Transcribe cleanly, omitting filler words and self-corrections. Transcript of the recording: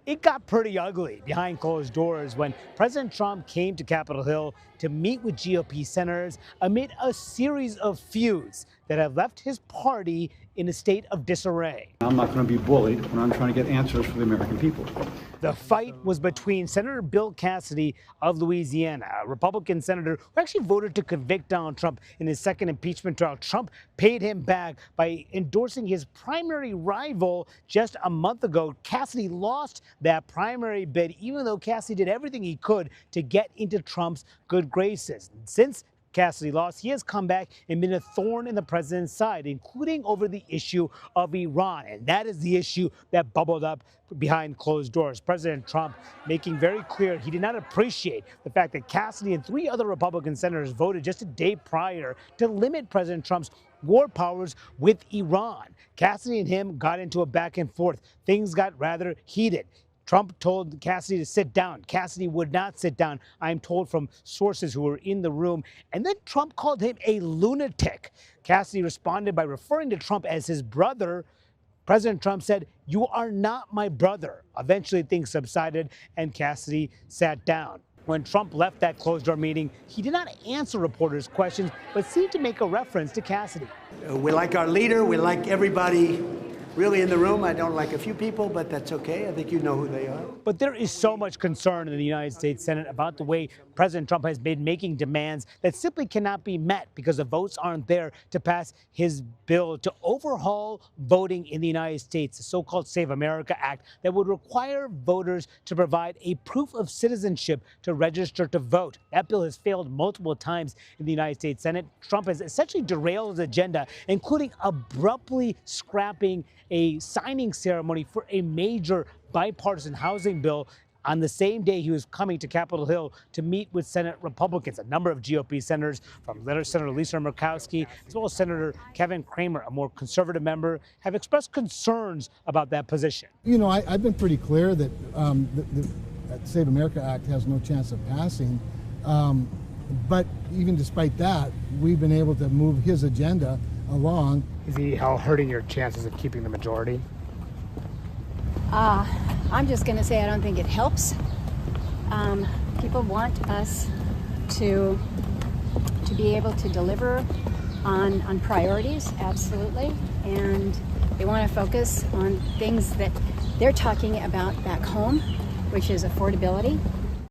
It got pretty ugly behind closed doors when President Trump came to Capitol Hill to meet with GOP senators amid a series of feuds that have left his party in a state of disarray. I'm not going to be bullied when I'm trying to get answers for the American people. The fight was between Senator Bill Cassidy of Louisiana, a Republican senator who actually voted to convict Donald Trump in his second impeachment trial. Trump paid him back by endorsing his primary rival just a month ago. Cassidy lost that primary bid, even though Cassidy did everything he could to get into Trump's good graces. Since Cassidy lost, he has come back and been a thorn in the president's side, including over the issue of Iran. And that is the issue that bubbled up behind closed doors. President Trump making very clear he did not appreciate the fact that Cassidy and 3 other Republican senators voted just a day prior to limit President Trump's war powers with Iran. Cassidy and him got into a back and forth. Things got rather heated. Trump told Cassidy to sit down. Cassidy would not sit down, I'm told from sources who were in the room. And then Trump called him a lunatic. Cassidy responded by referring to Trump as his brother. President Trump said, "You are not my brother." Eventually, things subsided and Cassidy sat down. When Trump left that closed-door meeting, he did not answer reporters' questions, but seemed to make a reference to Cassidy. We like our leader. We like everybody really in the room. I don't like a few people, but that's okay. I think you know who they are. But there is so much concern in the United States Senate about the way President Trump has been making demands that simply cannot be met because the votes aren't there to pass his bill to overhaul voting in the United States, the so-called Save America Act that would require voters to provide a proof of citizenship to register to vote. That bill has failed multiple times in the United States Senate. Trump has essentially derailed his agenda, including abruptly scrapping a signing ceremony for a major bipartisan housing bill on the same day he was coming to Capitol Hill to meet with Senate Republicans. A number of GOP senators, from Senator Lisa Murkowski, as well as Senator Kevin Cramer, a more conservative member, have expressed concerns about that position. You know, I've been pretty clear that the Save America Act has no chance of passing. But even despite that, we've been able to move his agenda along. Is he hurting your chances of keeping the majority? I'm just going to say I don't think it helps. People want us to be able to deliver on priorities, absolutely, and they want to focus on things that they're talking about back home, which is affordability.